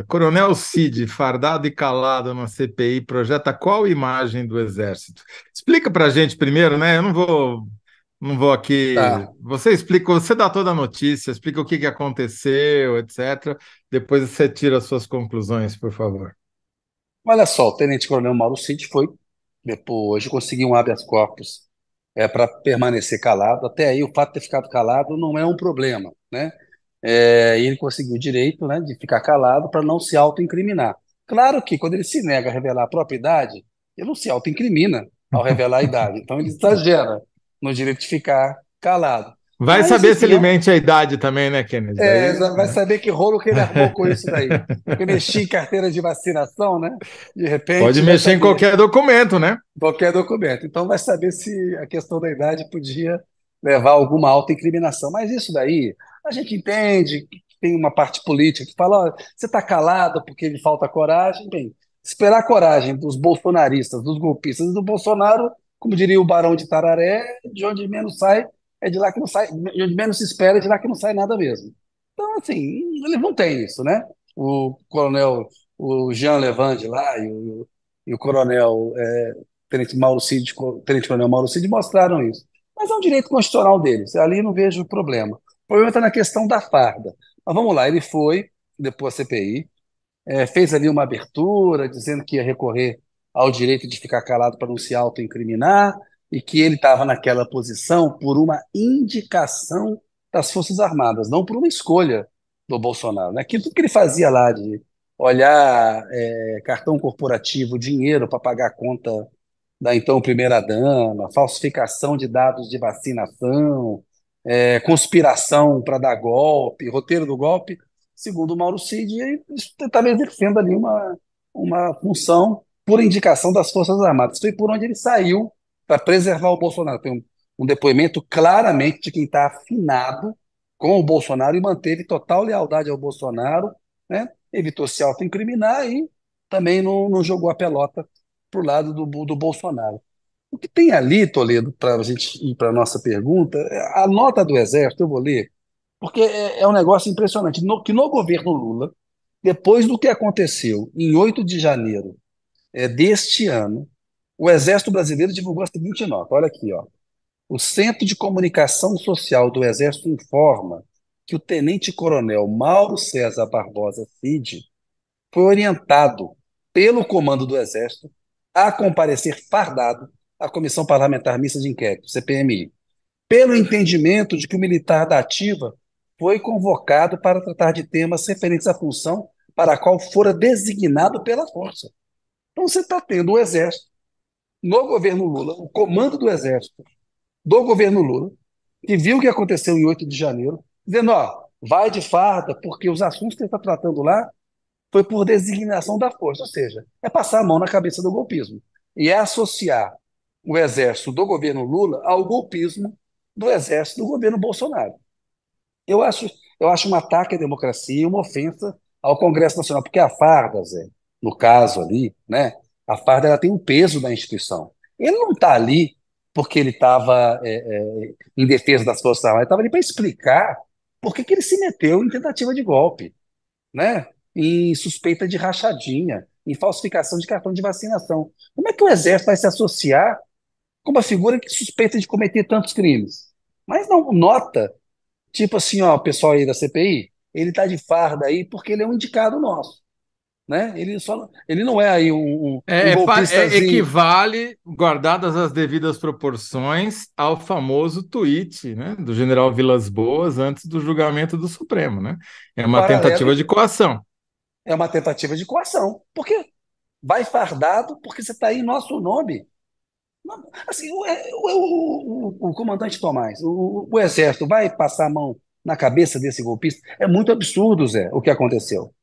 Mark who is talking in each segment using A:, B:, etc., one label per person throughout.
A: Coronel Cid, fardado e calado na CPI, projeta qual imagem do Exército? Explica para a gente primeiro, né? Eu não vou aqui.
B: Tá.
A: Você explica, você dá toda a notícia, explica o que que aconteceu, etc. Depois você tira as suas conclusões, por favor.
B: Olha só, o Tenente-Coronel Mauro Cid foi, depois, hoje conseguiu um habeas corpus para permanecer calado. Até aí, o fato de ter ficado calado não é um problema, né? E ele conseguiu o direito, né, de ficar calado para não se autoincriminar. Claro que quando ele se nega a revelar a própria idade, ele não se autoincrimina ao revelar a idade. Então ele exagera no direito de ficar calado.
A: Vai
B: Mas,
A: saber se
B: enfim,
A: ele mente a idade também, né, Kennedy? Daí,
B: vai
A: né?
B: saber que rolo que ele armou com isso daí. Porque mexia em carteira de vacinação, né? De
A: Pode
B: repente vai
A: mexer em
B: saber
A: qualquer documento, né?
B: qualquer documento. Então vai saber se a questão da idade podia levar a alguma autoincriminação. Mas isso daí, a gente entende que tem uma parte política que fala, ó, você está calado porque lhe falta coragem. Bem, esperar a coragem dos bolsonaristas, dos golpistas e do Bolsonaro, como diria o Barão de Tararé, de onde menos sai, é de lá que não sai, de onde menos se espera, é de lá que não sai nada mesmo. Então, assim, ele não tem isso, né? O coronel, o Jean Levande lá e o coronel Tenente Coronel Mauro Cid mostraram isso. Mas é um direito constitucional deles, ali não vejo problema. O problema está na questão da farda. Mas vamos lá, ele foi, depois da CPI, fez ali uma abertura, dizendo que ia recorrer ao direito de ficar calado para não se autoincriminar, e que ele estava naquela posição por uma indicação das Forças Armadas, não por uma escolha do Bolsonaro. Né? Aquilo tudo que ele fazia lá de olhar cartão corporativo, dinheiro para pagar a conta da então primeira-dama, falsificação de dados de vacinação, conspiração para dar golpe, roteiro do golpe, segundo o Mauro Cid, ele estava exercendo ali uma função por indicação das Forças Armadas. Foi por onde ele saiu para preservar o Bolsonaro. Tem um depoimento claramente de quem está afinado com o Bolsonaro e manteve total lealdade ao Bolsonaro, né? Evitou se autoincriminar e também não jogou a pelota para o lado do Bolsonaro. O que tem ali, Toledo, para a gente ir para a nossa pergunta, a nota do Exército, eu vou ler, porque é um negócio impressionante. Que no governo Lula, depois do que aconteceu em 8 de janeiro deste ano, o Exército Brasileiro divulgou a seguinte nota: olha aqui, ó. O Centro de Comunicação Social do Exército informa que o tenente-coronel Mauro César Barbosa Cid foi orientado pelo comando do Exército a comparecer fardado à Comissão Parlamentar Mista de Inquérito, CPMI, pelo entendimento de que o militar da ativa foi convocado para tratar de temas referentes à função para a qual fora designado pela força. Então você está tendo o Exército, no governo Lula, o comando do Exército, do governo Lula, que viu o que aconteceu em 8 de janeiro, dizendo, ó, vai de farda, porque os assuntos que ele está tratando lá foi por designação da força, ou seja, é passar a mão na cabeça do golpismo. E é associar o exército do governo Lula ao golpismo do exército do governo Bolsonaro. Eu acho, eu acho um ataque à democracia e uma ofensa ao Congresso Nacional, porque a farda, Zé, no caso ali, né, a farda ela tem um peso da instituição. Ele não está ali porque ele estava em defesa das Forças Armadas, ele estava ali para explicar por que ele se meteu em tentativa de golpe, né? Em suspeita de rachadinha, em falsificação de cartão de vacinação. Como é que o Exército vai se associar com uma figura que suspeita de cometer tantos crimes? Mas não nota, tipo assim, ó, o pessoal aí da CPI, ele tá de farda aí porque ele é um indicado nosso, né? Ele não é aí um golpistazinho.
A: Equivale, guardadas as devidas proporções, ao famoso tweet, né, do general Vilas Boas antes do julgamento do Supremo, né? É
B: O
A: uma
B: paralelo
A: tentativa de coação.
B: é uma tentativa de coação. Por quê? Vai fardado porque você está aí em nosso nome. Assim, o comandante Tomás, o Exército vai passar a mão na cabeça desse golpista? É muito absurdo, Zé, o que aconteceu.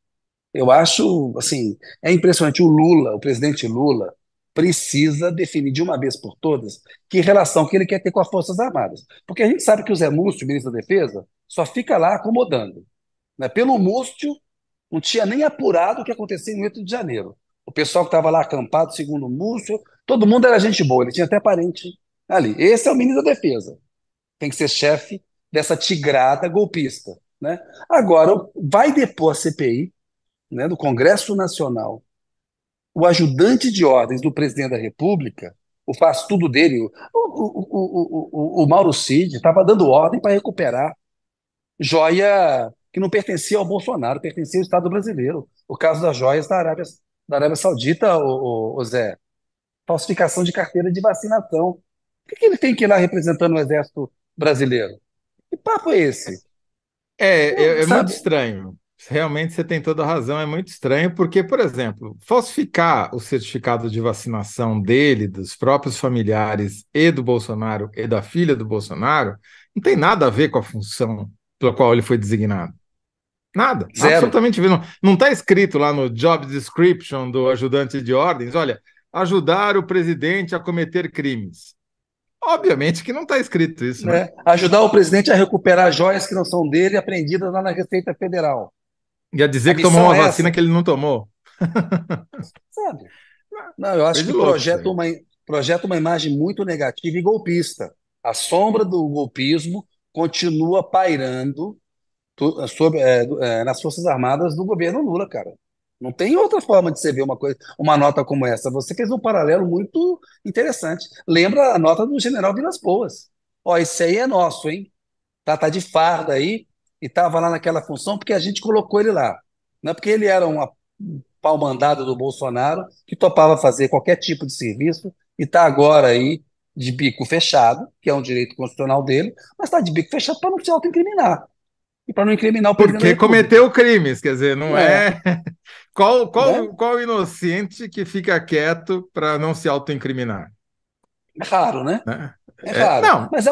B: Eu acho, assim, é impressionante. O Lula, o presidente Lula, precisa definir de uma vez por todas que relação que ele quer ter com as Forças Armadas. Porque a gente sabe que o Zé Múcio, ministro da Defesa, só fica lá acomodando. Né? Pelo Múcio, não tinha nem apurado o que aconteceu em 8 de janeiro. O pessoal que estava lá acampado, segundo o Múcio, todo mundo era gente boa, ele tinha até parente ali. Esse é o ministro da Defesa. Tem que ser chefe dessa tigrada golpista. Né? Agora, vai depor a CPI né, do Congresso Nacional, o ajudante de ordens do presidente da República, o faz tudo dele, o Mauro Cid estava dando ordem para recuperar joia que não pertencia ao Bolsonaro, pertencia ao Estado brasileiro. O caso das joias da Arábia Saudita, o Zé, falsificação de carteira de vacinação. Por que ele tem que ir lá representando o Exército Brasileiro? Que papo é esse?
A: É muito
B: Sabe?
A: estranho. Realmente você tem toda a razão, é muito estranho, porque, por exemplo, falsificar o certificado de vacinação dele, dos próprios familiares e do Bolsonaro e da filha do Bolsonaro, não tem nada a ver com a função pela qual ele foi designado. Nada,
B: Zero.
A: absolutamente. Não está escrito lá no job description do ajudante de ordens, olha, ajudar o presidente a cometer crimes. Obviamente que não está escrito isso, né?
B: Né? Ajudar o presidente a recuperar joias que não são dele, apreendidas lá na Receita Federal.
A: Ia
B: A
A: dizer que tomou
B: missão
A: uma
B: é
A: vacina
B: essa,
A: que ele não tomou.
B: sabe? Não, eu acho
A: Coisa
B: que
A: de louco isso aí.
B: projeta uma imagem muito negativa e golpista. A sombra do golpismo continua pairando nas Forças Armadas do governo Lula, cara. Não tem outra forma de você ver uma nota como essa. Você fez um paralelo muito interessante. Lembra a nota do general Vilas Boas. Ó, esse aí é nosso, hein? Tá de farda aí e estava lá naquela função porque a gente colocou ele lá. Não é porque ele era um pau-mandado do Bolsonaro que topava fazer qualquer tipo de serviço e está agora aí de bico fechado, que é um direito constitucional dele, mas está de bico fechado para não se autoincriminar e para não incriminar o presidente da
A: Porque
B: República.
A: cometeu crimes, quer dizer, não
B: É,
A: é. Qual,
B: né?
A: qual, qual inocente que fica quieto para não se autoincriminar?
B: É raro, né?
A: Né?
B: É raro.
A: Não, mas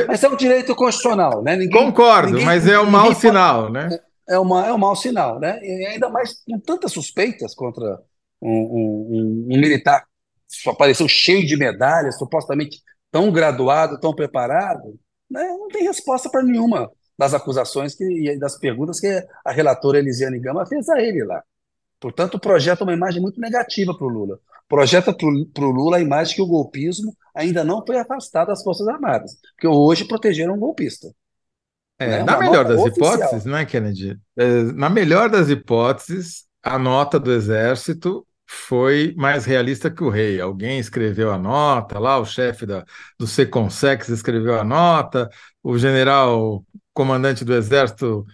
B: Mas é um direito constitucional, né?
A: concordo, mas é um mau
B: Ninguém pode.
A: sinal, né?
B: É um mau sinal, né? E ainda mais com tantas suspeitas contra um militar que só apareceu cheio de medalhas, supostamente tão graduado, tão preparado, né? Não tem resposta para nenhuma das acusações e das perguntas que a relatora Elisiane Gama fez a ele lá. Portanto, projeta uma imagem muito negativa para o Lula. Projeta para o Lula a imagem que o golpismo ainda não foi afastado das Forças Armadas, porque hoje protegeram um golpista. Né?
A: Na
B: Uma
A: melhor
B: nota
A: das hipóteses,
B: oficial.
A: não é, Kennedy? Na melhor das hipóteses, a nota do Exército foi mais realista que o rei. Alguém escreveu a nota lá, o chefe do Seconsex escreveu a nota, o general comandante do Exército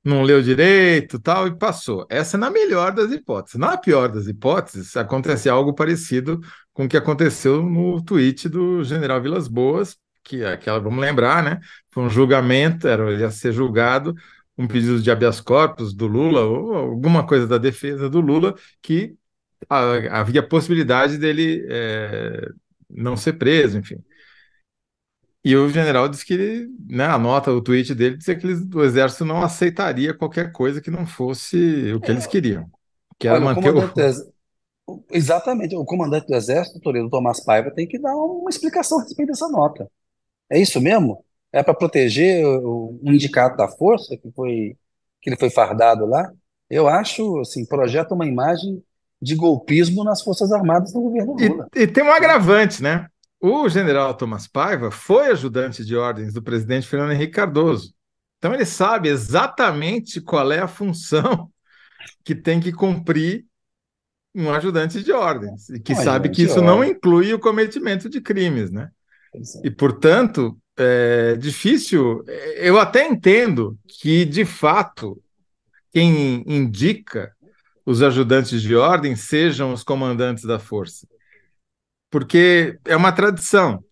A: não leu direito, tal, e passou. Essa é na melhor das hipóteses. Na pior das hipóteses, acontecia algo parecido com o que aconteceu no tweet do general Vilas Boas, que é aquela, vamos lembrar, né? Foi um julgamento, ele ia ser julgado, um pedido de habeas corpus do Lula, ou alguma coisa da defesa do Lula, que havia possibilidade dele não ser preso, enfim. E o general disse que, né, a nota, o tweet dele dizia que o exército não aceitaria qualquer coisa que não fosse o que eles queriam, que era
B: Olha,
A: manter o.
B: exatamente, o comandante do Exército, Toledo Tomás Paiva, tem que dar uma explicação a respeito dessa nota. É isso mesmo? É para proteger um indicado da força que ele foi fardado lá? Eu acho, assim, projeta uma imagem de golpismo nas Forças Armadas do governo
A: E,
B: Lula.
A: e tem um
B: Né?
A: agravante, né? O general Thomas Paiva foi ajudante de ordens do presidente Fernando Henrique Cardoso. Então ele sabe exatamente qual é a função que tem que cumprir um ajudante de ordens, e que
B: Um
A: sabe
B: ajudante
A: que
B: de
A: isso não
B: ordem.
A: inclui o cometimento de crimes, né?
B: Pois
A: E,
B: é.
A: portanto, é difícil. Eu até entendo que, de fato, quem indica os ajudantes de ordem sejam os comandantes da força, porque é uma tradição.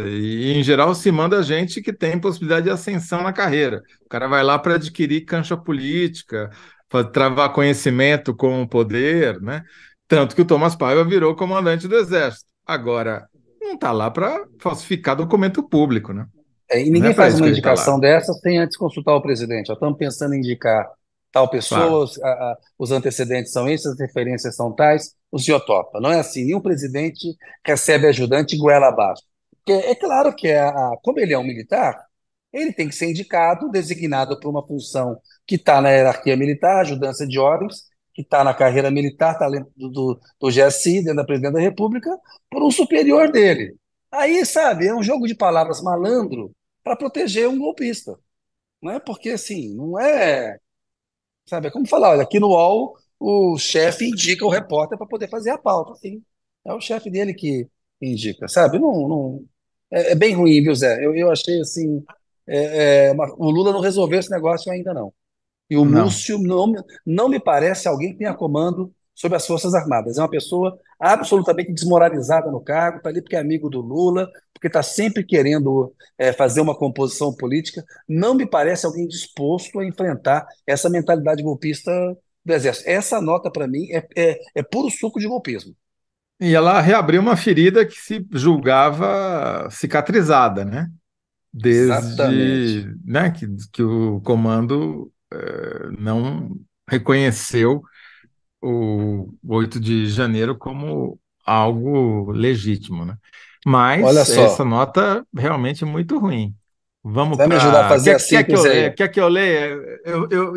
A: E, em geral, se manda gente que tem possibilidade de ascensão na carreira. O cara vai lá para adquirir cancha política, para travar conhecimento com o poder, né? Tanto que o Thomas Paiva virou comandante do Exército. Agora, não está lá para falsificar documento público, né?
B: E
A: Não é
B: ninguém
A: para
B: faz
A: isso
B: uma
A: que ele está lá.
B: indicação dessa sem antes consultar o presidente. Já estamos pensando em indicar tal
A: Claro.
B: pessoa, os antecedentes são esses, as referências são tais, o senhor topa. Não é assim, nenhum presidente recebe ajudante e goela abaixo. Porque é claro que, como ele é um militar, ele tem que ser indicado, designado para uma função que está na hierarquia militar, ajudância de ordens, que está na carreira militar, está dentro do GSI, dentro da Presidência da República, por um superior dele. Aí, sabe, é um jogo de palavras malandro para proteger um golpista, não é? Porque assim, não é, sabe, é como falar, olha, aqui no UOL o chefe indica o repórter para poder fazer a pauta, sim. É o chefe dele que indica, sabe? É bem ruim, viu, Zé? Eu achei assim. O Lula não resolveu esse negócio ainda, não. E o
A: Não,
B: Múcio não me parece alguém que tenha comando sobre as Forças Armadas. É uma pessoa absolutamente desmoralizada no cargo, está ali porque é amigo do Lula, porque está sempre querendo fazer uma composição política. Não me parece alguém disposto a enfrentar essa mentalidade golpista do Exército. Essa nota, para mim, é puro suco de golpismo.
A: e ela reabriu uma ferida que se julgava cicatrizada, né?
B: Exatamente.
A: Desde, né, que o comando não reconheceu o 8 de janeiro como algo legítimo, né?
B: Olha
A: Mas essa
B: só,
A: nota realmente é muito ruim. Vamos
B: você vai me ajudar a
A: para.
B: fazer a
A: Quer que eu
B: síntese aí.
A: leia? Quer que eu leia?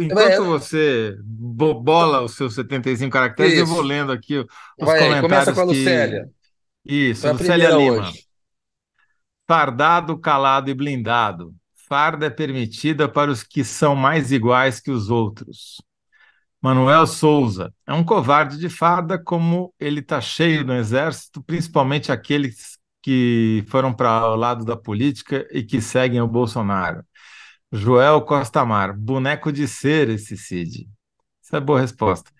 A: Enquanto
B: Vai-
A: você bola os seus 75 caracteres, eu vou
B: Isso.
A: lendo aqui os
B: Vai aí. Começa com
A: comentários
B: a
A: que.
B: Lucélia.
A: Isso,
B: Foi a
A: Lucélia
B: primeira
A: Lima.
B: hoje.
A: Fardado, calado e blindado. Farda é permitida para os que são mais iguais que os outros. Manuel Souza é um covarde de farda, como ele está cheio no exército, principalmente aqueles que foram para o lado da política e que seguem o Bolsonaro. Joel Costa Mar, boneco de cera esse Cid. Essa é boa resposta.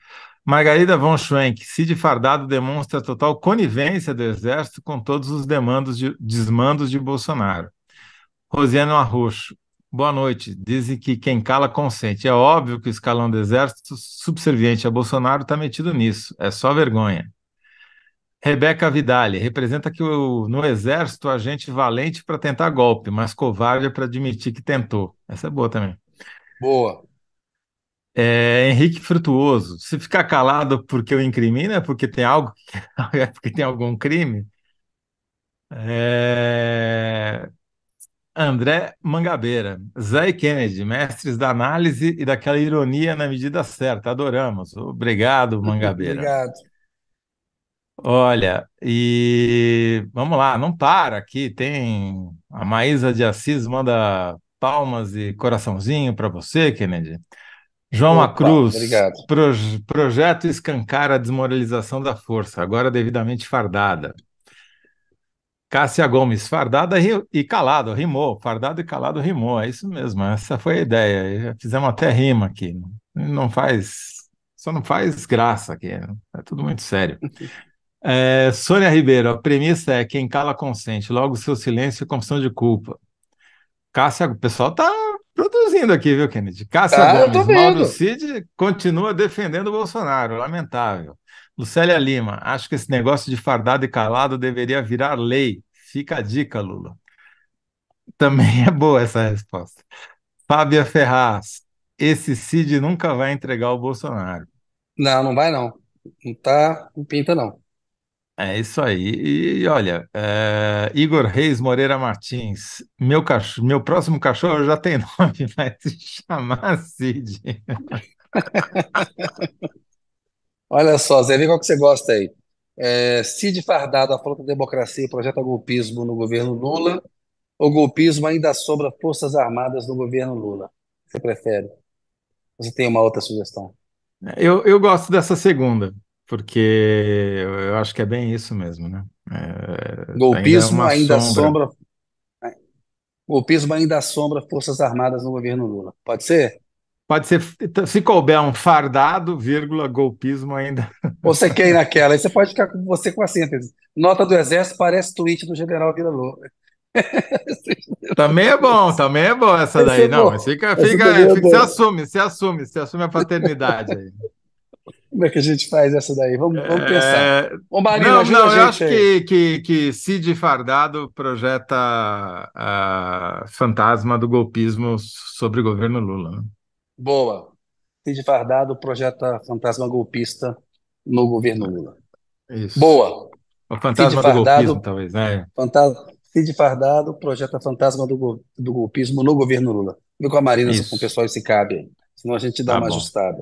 A: Margarida von Schwenk, Cid fardado demonstra total conivência do exército com todos os desmandos de Bolsonaro. Rosiane Arroxo, boa noite. Dizem que quem cala consente. É óbvio que o escalão do exército subserviente a Bolsonaro está metido nisso. É só vergonha. Rebeca Vidali, representa que no exército a gente valente para tentar golpe, mas covarde para admitir que tentou. Essa é boa também.
B: Boa.
A: Henrique Frutuoso, se ficar calado porque o incrimina, é porque tem algo, é porque tem algum crime. É, André Mangabeira, Zé e Kennedy, mestres da análise e daquela ironia na medida certa. Adoramos. Obrigado, Mangabeira.
B: Obrigado.
A: Olha, e vamos lá, não para aqui. Tem a Maísa de Assis manda palmas e coraçãozinho para você, Kennedy. João
B: Opa,
A: Macruz,
B: obrigado.
A: projeto escancara a desmoralização da força, agora devidamente fardada. Cássia Gomes, fardada e calado, rimou. Fardado e calado rimou, é isso mesmo, essa foi a ideia. Fizemos até rima aqui. Não faz, só não faz graça aqui, é tudo muito sério. Sônia Ribeiro, a premissa é quem cala consente, logo seu silêncio é confissão de culpa. Cássia, o pessoal tá produzindo aqui, viu, Kennedy? Cássia
B: Tá, eu tô
A: Gomes, Mauro
B: vendo.
A: Cid continua defendendo o Bolsonaro, lamentável. Lucélia Lima, acho que esse negócio de fardado e calado deveria virar lei. Fica a dica, Lula. Também é boa essa resposta. Fábia Ferraz, esse Cid nunca vai entregar o Bolsonaro.
B: Não, não vai não. Não tá, não pinta não.
A: É isso aí. E olha, Igor Reis Moreira Martins, meu próximo cachorro já tem nome, vai se chamar Cid.
B: Olha só, Zé, vê qual que você gosta aí. Cid Fardado, a falta de democracia projeta golpismo no governo Lula ou golpismo ainda sobra Forças Armadas no governo Lula? O que você prefere? Você tem uma outra sugestão?
A: Eu gosto dessa segunda, porque eu acho que é bem isso mesmo, né? Ainda é
B: Golpismo
A: uma
B: ainda
A: sombra.
B: assombra, golpismo ainda assombra Forças Armadas no governo Lula. Pode ser?
A: Pode ser, se couber um fardado, vírgula, golpismo ainda.
B: Ou você quer ir naquela? Aí você pode ficar com você com a síntese. Nota do Exército parece tweet do General Vila Lobos.
A: Também é bom essa
B: Esse é
A: daí. Não, mas
B: bom. Esse também é bom.
A: você assume a paternidade aí.
B: Como é que a gente faz essa daí? Vamos pensar.
A: É,
B: Ô, Marina,
A: não,
B: ajuda a
A: não, eu
B: gente
A: acho
B: aí.
A: que Cid Fardado projeta a fantasma do golpismo sobre o governo Lula, né?
B: Boa. Cid Fardado projeta fantasma golpista no governo Lula.
A: Isso.
B: Boa.
A: O
B: Cid
A: fantasma do golpismo,
B: Fardado,
A: talvez, né?
B: Cid Fardado projeta fantasma do golpismo no governo Lula. Vê com a Marina se com o
A: Isso.
B: pessoal se cabe aí. Senão a gente dá
A: Tá
B: uma
A: bom.
B: ajustada.